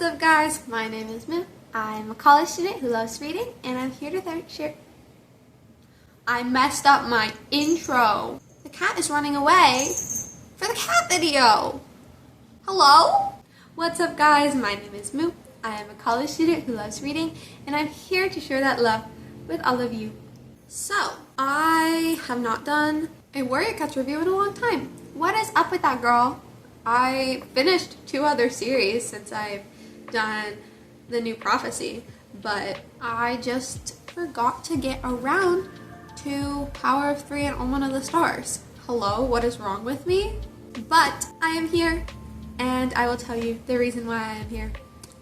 What's up, guys? My name is Moo. I'm a college student who loves reading, and I'm here to share. I messed up my intro. The cat is running away for the cat video. Hello? What's up, guys? My name is Moo. I am a college student who loves reading, and I'm here to share that love with all of you. So, I have not done a Warrior Cats review in a long time. What is up with that, girl? I finished 2 other series since I've done the new prophecy, but I just forgot to get around to Power of 3 and Omen of the Stars. Hello, what is wrong with me? But I am here, and I will tell you the reason why I am here.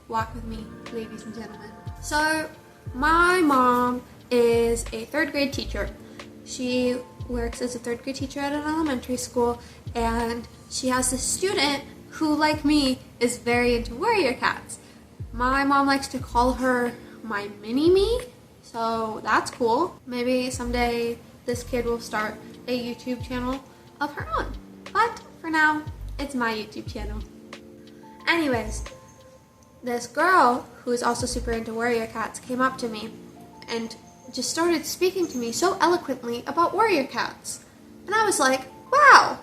Walk with me, ladies and gentlemen. So, my mom is a 3rd grade teacher. She works as a 3rd grade teacher at an elementary school, and she has a student who, like me, is very into Warrior Cats. My mom likes to call her my mini-me, so that's cool. Maybe someday this kid will start a YouTube channel of her own. But for now, it's my YouTube channel. Anyways, this girl, who is also super into Warrior Cats, came up to me and just started speaking to me so eloquently about Warrior Cats. And I was like, wow,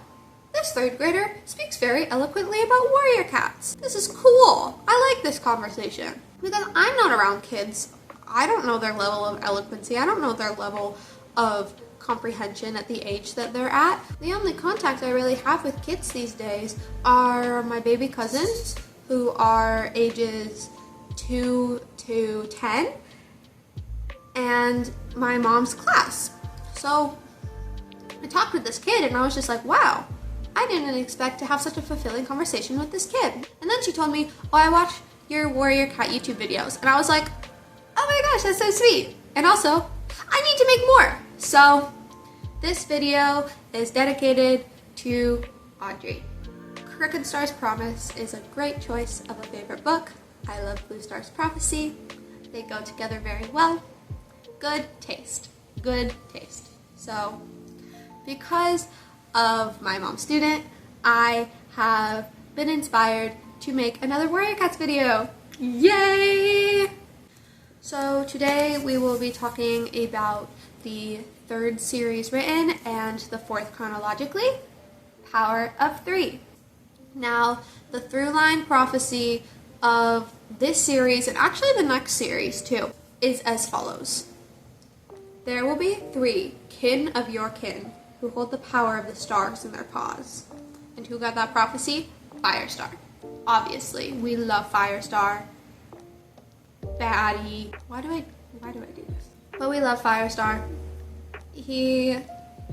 this 3rd grader speaks very eloquently about Warrior Cats. This is cool. I like this conversation. Because I'm not around kids. I don't know their level of eloquency. I don't know their level of comprehension at the age that they're at. The only contact I really have with kids these days are my baby cousins, who are ages 2 to 10, and my mom's class. So I talked with this kid and I was just like, wow, I didn't expect to have such a fulfilling conversation with this kid. And then she told me, oh, I watch your Warrior Cat YouTube videos. And I was like, oh my gosh, that's so sweet. And also, I need to make more. So this video is dedicated to Audrey. Crooked Star's Promise is a great choice of a favorite book. I love Blue Star's Prophecy. They go together very well. Good taste. Good taste. So, because of my mom's student, I have been inspired to make another Warrior Cats video. Yay! So today we will be talking about the 3rd series written and the 4th chronologically, Power of 3. Now, the through-line prophecy of this series, and actually the next series too, is as follows. There will be 3 kin of your kin who hold the power of the stars in their paws. And who got that prophecy? Firestar. Obviously, we love Firestar. Baddie. Why do I do this? But we love Firestar. He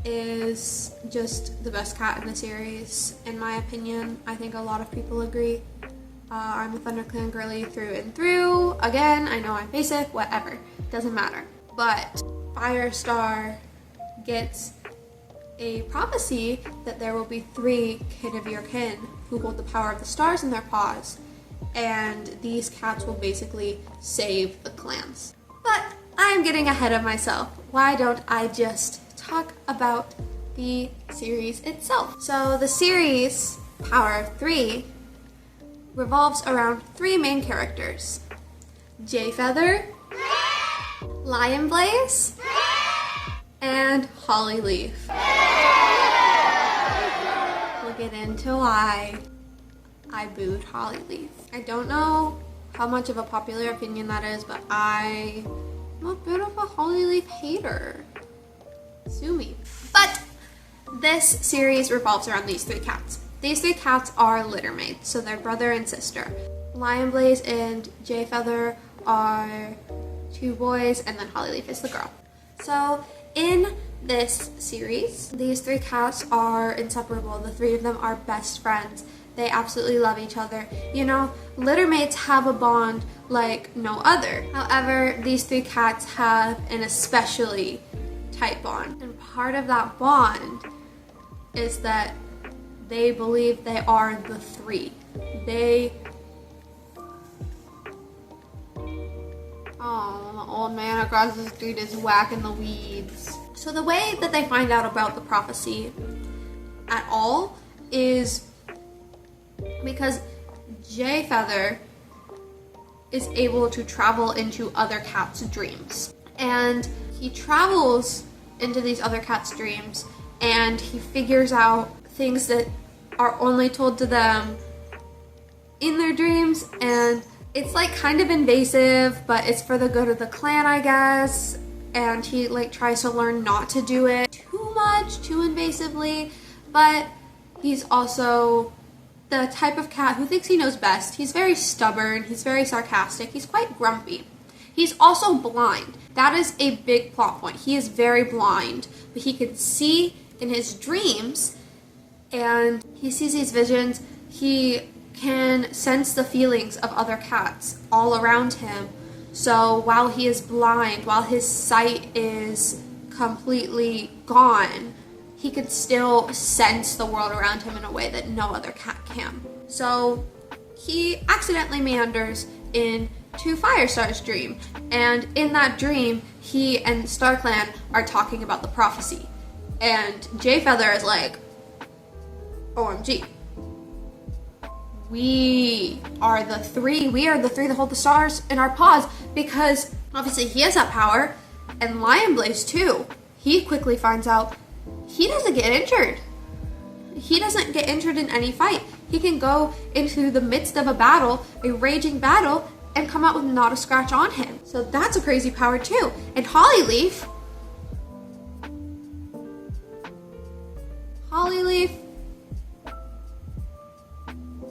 is just the best cat in the series, in my opinion. I think a lot of people agree. I'm a ThunderClan girly through and through. Again, I know I'm basic, whatever. Doesn't matter. But Firestar gets a prophecy that there will be 3 kin of your kin who hold the power of the stars in their paws, and these cats will basically save the clans. But I'm getting ahead of myself. Why don't I just talk about the series itself? So the series, Power of 3, revolves around 3 main characters. Jayfeather, Lionblaze, and Hollyleaf. We'll get into why I booed Hollyleaf. I don't know how much of a popular opinion that is, but I'm a bit of a Hollyleaf hater. Sue me. But this series revolves around these 3 cats. These 3 cats are littermates, so they're brother and sister. Lionblaze and Jayfeather are 2 boys, and then Hollyleaf is the girl. So in this series, these 3 cats are inseparable. The 3 of them are best friends. They absolutely love each other. You know, littermates have a bond like no other. However, these 3 cats have an especially tight bond. And part of that bond is that they believe they are the 3. Oh, the old man across the street is whacking the weeds. So the way that they find out about the prophecy at all is because Jayfeather is able to travel into other cats' dreams. And he travels into these other cats' dreams, and he figures out things that are only told to them in their dreams, and it's like kind of invasive, but it's for the good of the clan, I guess. And he like tries to learn not to do it too much, too invasively, but he's also the type of cat who thinks he knows best. He's very stubborn, he's very sarcastic, he's quite grumpy. He's also blind. That is a big plot point. He is very blind, but he can see in his dreams, and he sees these visions. He can sense the feelings of other cats all around him. So while he is blind, while his sight is completely gone, he can still sense the world around him in a way that no other cat can. So he accidentally meanders into Firestar's dream, and in that dream, he and StarClan are talking about the prophecy. And Jayfeather is like, OMG. We are the three that hold the stars in our paws, because obviously he has that power, and Lionblaze too. He quickly finds out he doesn't get injured. He doesn't get injured in any fight. He can go into the midst of a battle, a raging battle, and come out with not a scratch on him. So that's a crazy power too. And Hollyleaf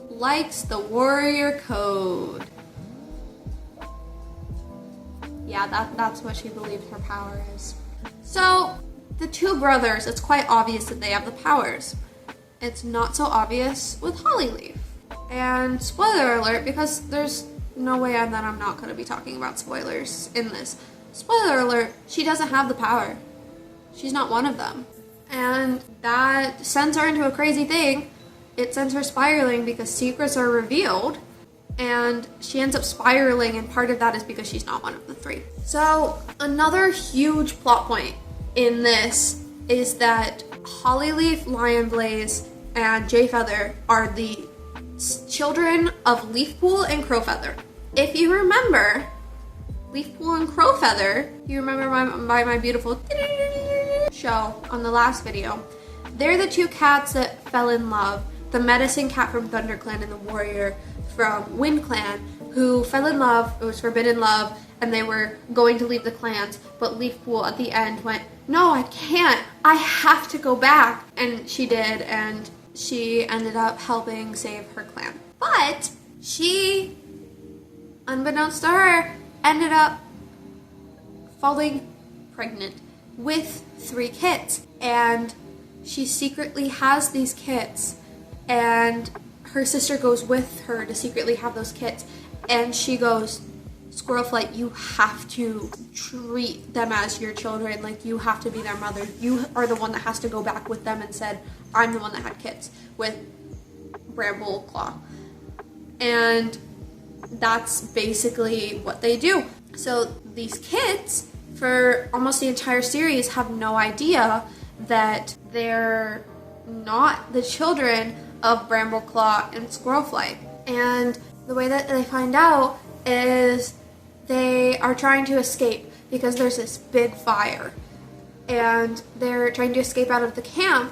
likes the warrior code. Yeah, that's what she believes her power is. So the two brothers, it's quite obvious that they have the powers. It's not so obvious with Hollyleaf. And spoiler alert, because there's no way that I'm not going to be talking about spoilers in this. Spoiler alert, she doesn't have the power. She's not one of them. And that sends her into a crazy thing. It sends her spiraling because secrets are revealed, and she ends up spiraling, and part of that is because she's not one of the three. So another huge plot point in this is that Hollyleaf, Lionblaze, and Jayfeather are the children of Leafpool and Crowfeather. If you remember Leafpool and Crowfeather, you remember by my beautiful show on the last video, they're the two cats that fell in love. The medicine cat from ThunderClan and the warrior from WindClan, who fell in love. It was forbidden love, and they were going to leave the clans, but Leafpool at the end went, no, I can't. I have to go back. And she did, and she ended up helping save her clan. But she, unbeknownst to her, ended up falling pregnant with 3 kits. And she secretly has these kits, and her sister goes with her to secretly have those kits, and she goes, Squirrelflight, you have to treat them as your children, like you have to be their mother. You are the one that has to go back with them and said, I'm the one that had kits with Brambleclaw. And that's basically what they do. So these kids, for almost the entire series, have no idea that they're not the children of Brambleclaw and Squirrelflight. And the way that they find out is they are trying to escape because there's this big fire. And they're trying to escape out of the camp,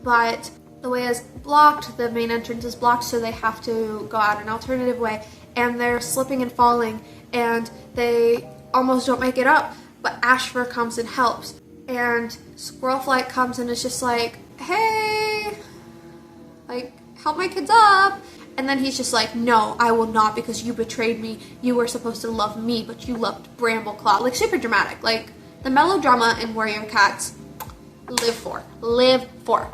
but the way is blocked, the main entrance is blocked, so they have to go out an alternative way. And they're slipping and falling, and they almost don't make it up, but Ashfur comes and helps. And Squirrelflight comes and is just like, hey, like, help my kids up. And then he's just like, no, I will not, because you betrayed me. You were supposed to love me, but you loved Brambleclaw. Like, super dramatic. Like, the melodrama in Warrior Cats, live for.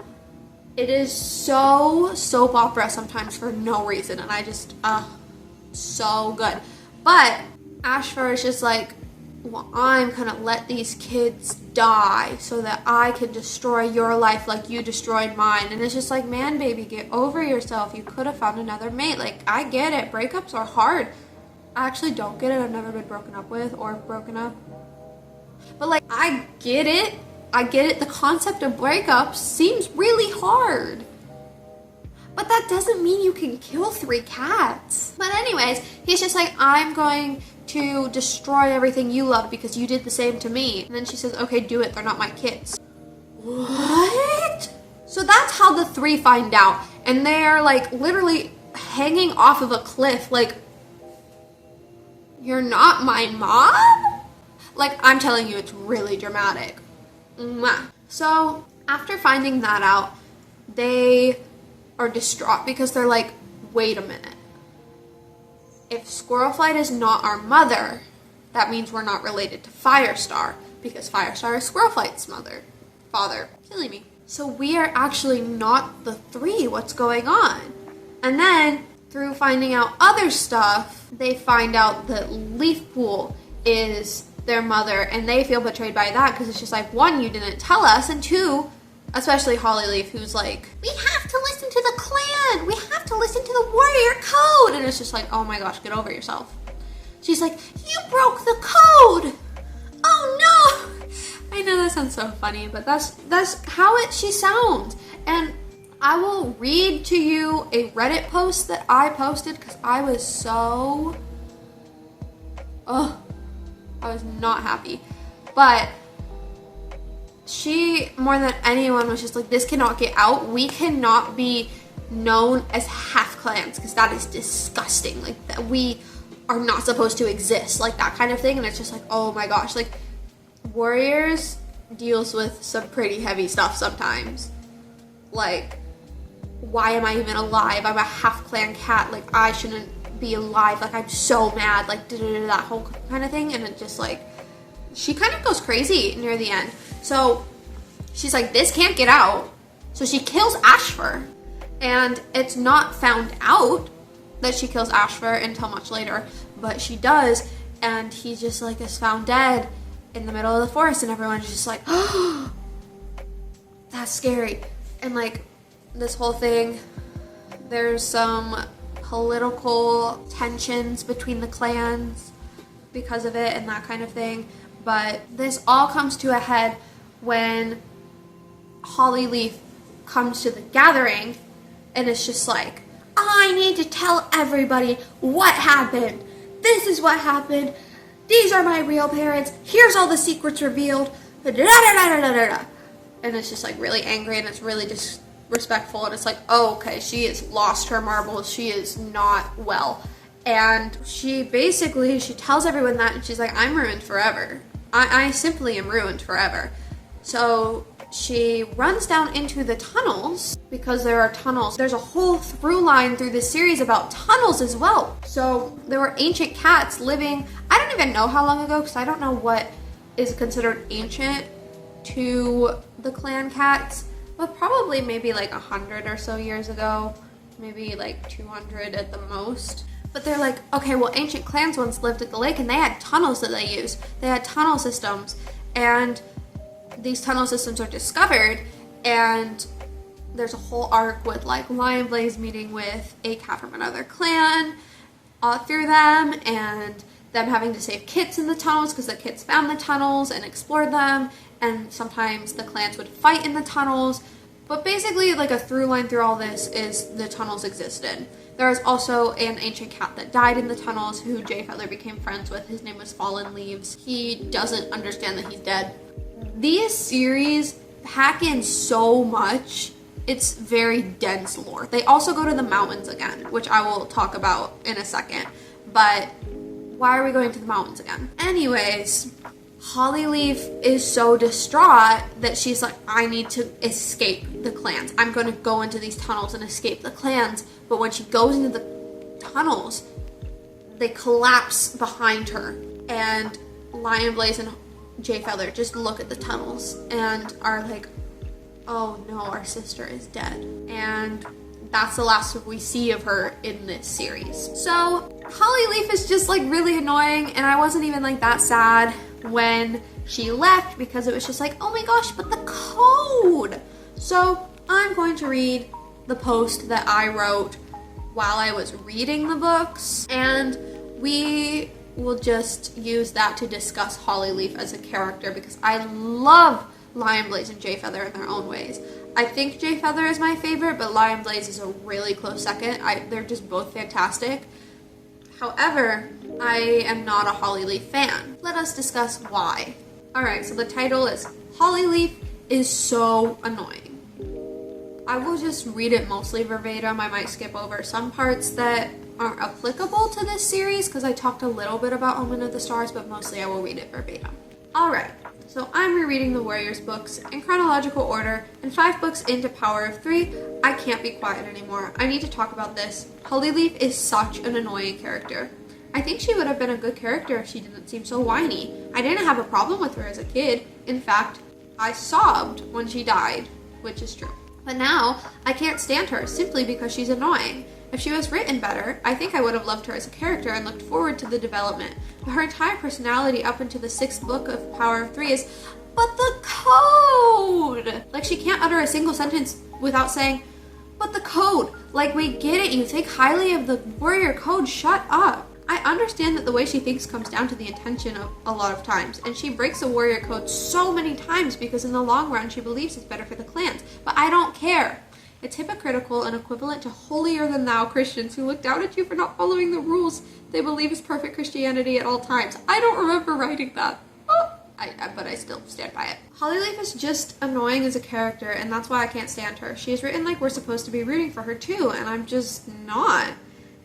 It is so soap opera sometimes for no reason, and I just, so good. But Ashfur is just like, well, I'm gonna let these kids die so that I can destroy your life like you destroyed mine. And it's just like, man, baby, get over yourself. You could have found another mate. Like, I get it. Breakups are hard. I actually don't get it. I've never been broken up with or broken up. But, like, I get it. The concept of breakups seems really hard. But that doesn't mean you can kill 3 cats. But anyways, he's just like, I'm going to destroy everything you love because you did the same to me. And then she says, okay, do it. They're not my kids. What? So that's how the 3 find out. And they're like literally hanging off of a cliff like, you're not my mom? Like, I'm telling you, it's really dramatic. Mwah. So after finding that out, they are distraught because they're like, wait a minute. If Squirrelflight is not our mother, that means we're not related to Firestar because Firestar is Squirrelflight's father. Killing me. So we are actually not the 3. What's going on? And then through finding out other stuff, they find out that Leafpool is their mother and they feel betrayed by that because it's just like, 1, you didn't tell us, and 2, especially Hollyleaf, who's like, we have to listen to the clan. We have to listen to the warrior code. And it's just like, oh my gosh, get over yourself. She's like, you broke the code. Oh no. I know that sounds so funny, but that's how she sounds. And I will read to you a Reddit post that I posted because I was so, I was not happy. But she, more than anyone, was just like, this cannot get out. We cannot be known as half clans because that is disgusting. Like, that we are not supposed to exist, like that kind of thing. And it's just like, oh my gosh, like Warriors deals with some pretty heavy stuff sometimes. Like, why am I even alive? I'm a half clan cat. Like, I shouldn't be alive. Like, I'm so mad. Like, that whole kind of thing. And it just like, she kind of goes crazy near the end. So she's like, this can't get out. So she kills Ashfur. And it's not found out that she kills Ashfur until much later. But she does. And he just like is found dead in the middle of the forest. And everyone's just like, oh, that's scary. And like this whole thing, there's some political tensions between the clans because of it and that kind of thing. But this all comes to a head when Hollyleaf comes to the gathering and it's just like, I need to tell everybody what happened. This is what happened. These are my real parents. Here's all the secrets revealed. And it's just like really angry and it's really disrespectful. And it's like, oh, okay, she has lost her marbles. She is not well. And she tells everyone that and she's like, I'm ruined forever. I simply am ruined forever. So she runs down into the tunnels because there are tunnels. There's a whole through line through this series about tunnels as well. So there were ancient cats living, I don't even know how long ago because I don't know what is considered ancient to the clan cats, but probably maybe like 100 or so years ago, maybe like 200 at the most. But they're like, okay, well, ancient clans once lived at the lake and they had tunnels that they used. They had tunnel systems, and these tunnel systems are discovered, and there's a whole arc with like Lionblaze meeting with a cat from another clan through them, and them having to save kits in the tunnels because the kits found the tunnels and explored them, and sometimes the clans would fight in the tunnels. But basically, like a through line through all this is the tunnels existed. There is also an ancient cat that died in the tunnels who Jay Feather became friends with. His name was Fallen Leaves. He doesn't understand that he's dead. These series pack in so much. It's very dense lore. They also go to the mountains again, which I will talk about in a second. But why are we going to the mountains again? Anyways, Hollyleaf is so distraught that she's like, I need to escape the clans. I'm going to go into these tunnels and escape the clans. But when she goes into the tunnels, they collapse behind her. And Lionblaze and Jay Feather just look at the tunnels and are like, oh no, our sister is dead. And that's the last we see of her in this series. So Hollyleaf is just like really annoying, and I wasn't even like that sad when she left because it was just like, oh my gosh, but the code. So I'm going to read the post that I wrote while I was reading the books, and we will just use that to discuss Hollyleaf as a character because I love Lionblaze and Jay Feather in their own ways. I think Jay Feather is my favorite, but Lion Blaze is a really close second. They're just both fantastic. However, I am not a Hollyleaf fan. Let us discuss why. Alright, so the title is Hollyleaf is so annoying. I will just read it mostly verbatim. I might skip over some parts that aren't applicable to this series because I talked a little bit about Omen of the Stars, but mostly I will read it verbatim. Alright, so I'm rereading the Warriors books in chronological order, and 5 books into Power of 3, I can't be quiet anymore. I need to talk about this. Hollyleaf is such an annoying character. I think she would have been a good character if she didn't seem so whiny. I didn't have a problem with her as a kid. In fact, I sobbed when she died, which is true. But now, I can't stand her simply because she's annoying. If she was written better, I think I would have loved her as a character and looked forward to the development. But her entire personality up into the 6th book of Power of 3 is, but the code! Like, she can't utter a single sentence without saying, but the code. Like, we get it, you think highly of the warrior code, shut up. I understand that the way she thinks comes down to the intention of a lot of times, and she breaks the warrior code so many times because in the long run she believes it's better for the clans, but I don't care. It's hypocritical and equivalent to holier-than-thou Christians who look down at you for not following the rules they believe is perfect Christianity at all times. I don't remember writing that. But I still stand by it. Hollyleaf is just annoying as a character, and that's why I can't stand her. She's written like we're supposed to be rooting for her too, and I'm just not.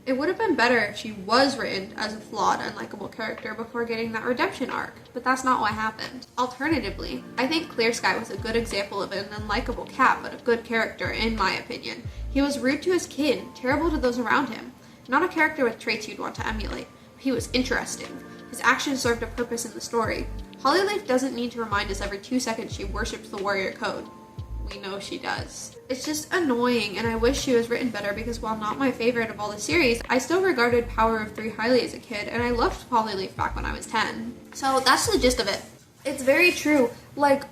It would have been better if she was written as a flawed, unlikable character before getting that redemption arc, but that's not what happened. Alternatively, I think Clear Sky was a good example of an unlikable cat, but a good character, in my opinion. He was rude to his kin, terrible to those around him. Not a character with traits you'd want to emulate. He was interesting. His actions served a purpose in the story. Hollyleaf doesn't need to remind us every 2 seconds she worships the warrior code. We know she does. It's just annoying, and I wish she was written better because while not my favorite of all the series, I still regarded Power of 3 highly as a kid, and I loved Hollyleaf back when I was 10. So that's the gist of it. It's very true. Like,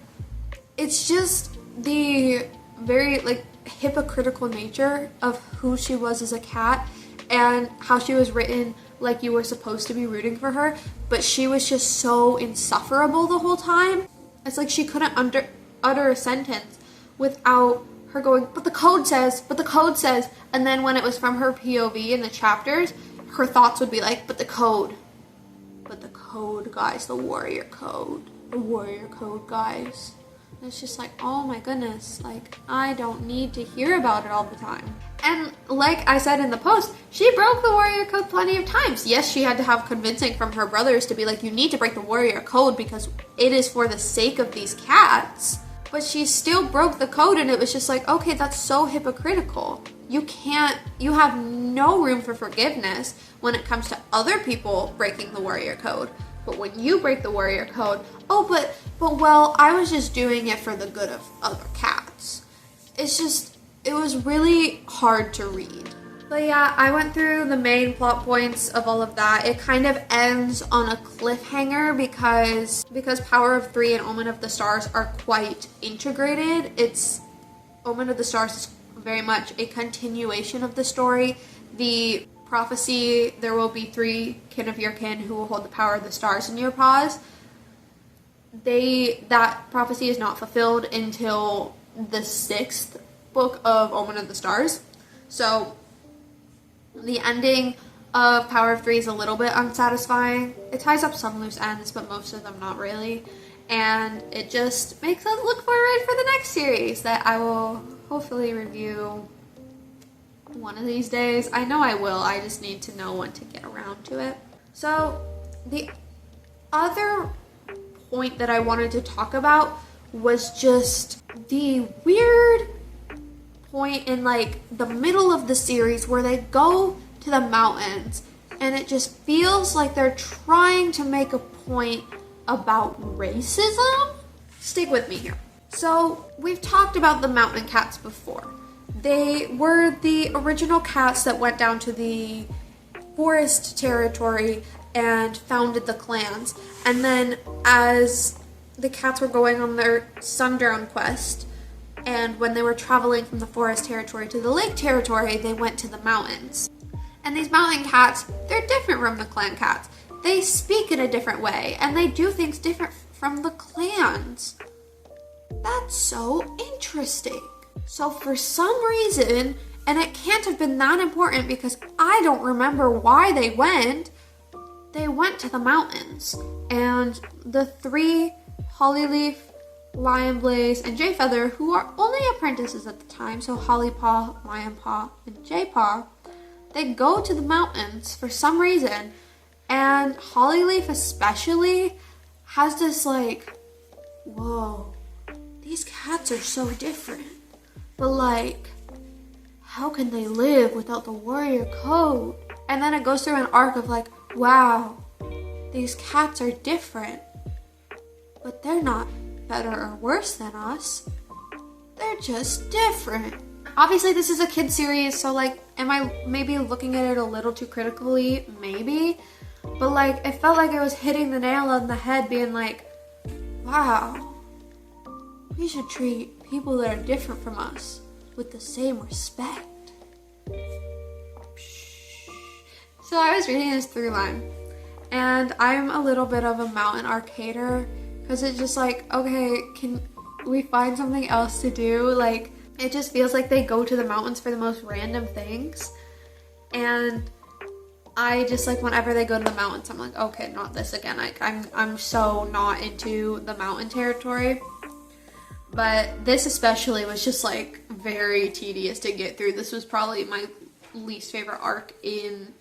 it's just the very, like, hypocritical nature of who she was as a cat and how she was written like you were supposed to be rooting for her, but she was just so insufferable the whole time. It's like she couldn't utter a sentence without her going, but the code says, and then when it was from her POV in the chapters, her thoughts would be like, but the code, guys, the warrior code, guys. And it's just like, oh my goodness, like, I don't need to hear about it all the time. And like I said in the post, she broke the warrior code plenty of times. Yes, she had to have convincing from her brothers to be like, you need to break the warrior code because it is for the sake of these cats. But she still broke the code, and it was just like, okay, that's so hypocritical. You have no room for forgiveness when it comes to other people breaking the warrior code. But when you break the warrior code, well, I was just doing it for the good of other cats. It was really hard to read. But yeah, I went through the main plot points of all of that. It kind of ends on a cliffhanger because Power of 3 and Omen of the Stars are quite integrated. Omen of the Stars is very much a continuation of the story. The prophecy, there will be 3 kin of your kin who will hold the power of the stars in your paws. That prophecy is not fulfilled until the 6th book of Omen of the Stars. So the ending of Power of 3 is a little bit unsatisfying. It ties up some loose ends, but most of them not really. And it just makes us look forward for the next series that I will hopefully review one of these days. I know I will, I just need to know when to get around to it. So the other point that I wanted to talk about was just the weird point in like the middle of the series where they go to the mountains and it just feels like they're trying to make a point about racism. Stick with me here. So we've talked about the mountain cats before. They were the original cats that went down to the forest territory and founded the clans. And then as the cats were going on their sundown quest, and when they were traveling from the forest territory to the lake territory, they went to the mountains. And these mountain cats, they're different from the clan cats. They speak in a different way, and they do things different from the clans. That's so interesting. So for some reason, and it can't have been that important because I don't remember why they went to the mountains. And the three, Hollyleaf, Lionblaze, and Jayfeather, who are only apprentices at the time, so Hollypaw, Lionpaw, and Jaypaw, they go to the mountains for some reason. And Hollyleaf especially has this like, whoa, these cats are so different. But like, how can they live without the warrior code? And then it goes through an arc of like, wow, these cats are different. But they're not better or worse than us. They're just different. Obviously this is a kid series, so like, am I maybe looking at it a little too critically? Maybe. But like, it felt like it was hitting the nail on the head, being like, wow, we should treat people that are different from us with the same respect. So I was reading this through line, and I'm a little bit of a mountain arcader, because it's just like, okay, can we find something else to do? Like, it just feels like they go to the mountains for the most random things. And I just like, whenever they go to the mountains, I'm like, okay, not this again. Like, I'm so not into the mountain territory. But this especially was just like very tedious to get through. This was probably my least favorite arc in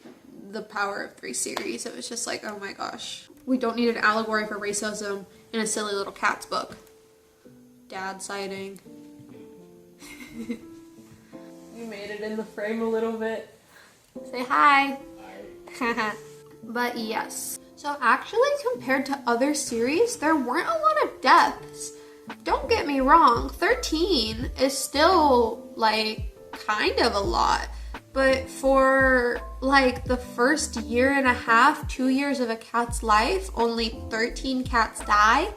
the Power of Three series. It was just like, oh my gosh. We don't need an allegory for racism in a silly little cat's book. Dad sighting. You made it in the frame a little bit. Say hi. Hi. But yes. So actually, compared to other series, there weren't a lot of deaths. Don't get me wrong, 13 is still like kind of a lot. But for like the first year and a half, 2 years of a cat's life, only 13 cats die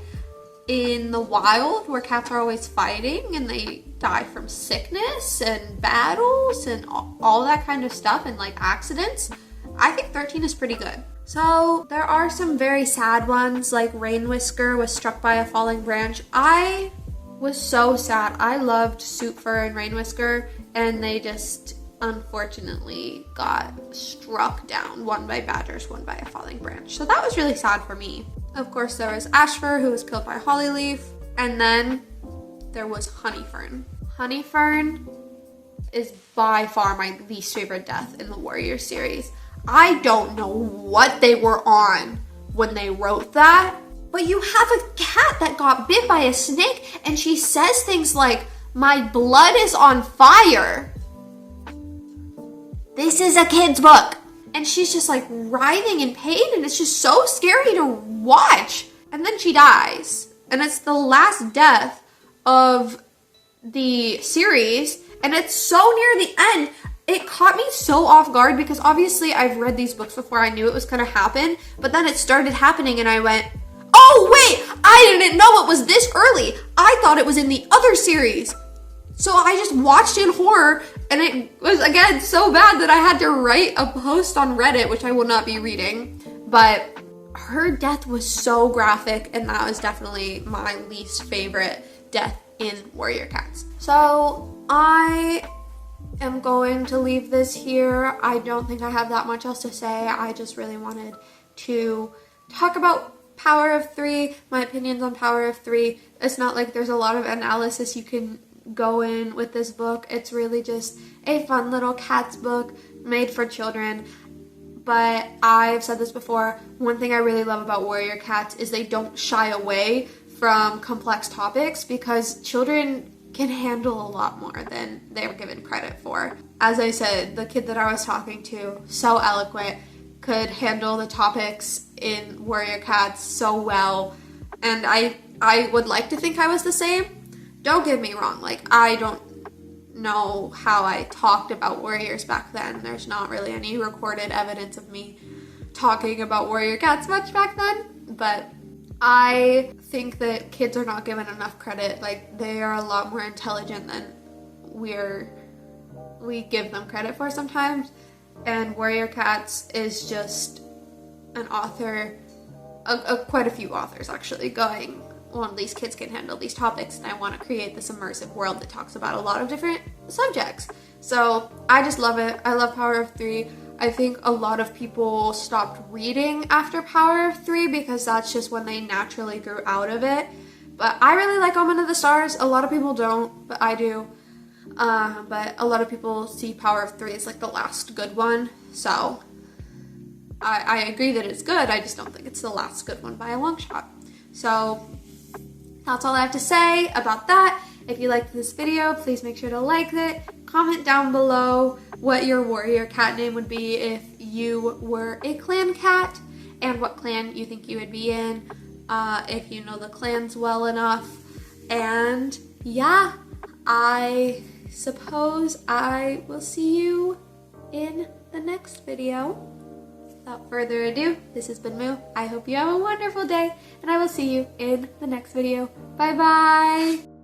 in the wild, where cats are always fighting and they die from sickness and battles and all that kind of stuff and like accidents. I think 13 is pretty good. So there are some very sad ones, like Rain Whisker was struck by a falling branch. I was so sad. I loved Sootfur and Rain Whisker, and they just unfortunately got struck down, one by badgers, one by a falling branch. So that was really sad for me. Of course, there was Ashfur, who was killed by Hollyleaf, and then there was Honeyfern. Honeyfern is by far my least favorite death in the Warrior series. I don't know what they were on when they wrote that, but you have a cat that got bit by a snake and she says things like, "My blood is on fire." This is a kid's book. And she's just like writhing in pain, and it's just so scary to watch. And then she dies. And it's the last death of the series, and it's so near the end. It caught me so off guard because obviously I've read these books before. I knew it was going to happen, but then it started happening and I went, oh wait, I didn't know it was this early. I thought it was in the other series. So I just watched in horror, and it was, again, so bad that I had to write a post on Reddit, which I will not be reading. But her death was so graphic, and that was definitely my least favorite death in Warrior Cats. So I am going to leave this here. I don't think I have that much else to say. I just really wanted to talk about Power of Three, my opinions on Power of Three. It's not like there's a lot of analysis you can go in with this book. It's really just a fun little cat's book made for children. But I've said this before, one thing I really love about Warrior Cats is they don't shy away from complex topics, because children can handle a lot more than they're given credit for. As I said, the kid that I was talking to, so eloquent, could handle the topics in Warrior Cats so well, and I would like to think I was the same. Don't get me wrong, like, I don't know how I talked about Warriors back then. There's not really any recorded evidence of me talking about Warrior Cats much back then, but I think that kids are not given enough credit. Like, they are a lot more intelligent than we give them credit for sometimes. And Warrior Cats is just an author, quite a few authors actually, going well, these kids can handle these topics, and I want to create this immersive world that talks about a lot of different subjects. So I just love it. I love Power of Three. I think a lot of people stopped reading after Power of Three because that's just when they naturally grew out of it. But I really like Omen of the Stars. A lot of people don't, but I do. But a lot of people see Power of Three as like the last good one. So I agree that it's good. I just don't think it's the last good one by a long shot. So that's all I have to say about that. If you liked this video, please make sure to like it. Comment down below what your warrior cat name would be if you were a clan cat, and what clan you think you would be in, if you know the clans well enough. And yeah, I suppose I will see you in the next video. Without further ado, this has been Moo. I hope you have a wonderful day, and I will see you in the next video. Bye bye!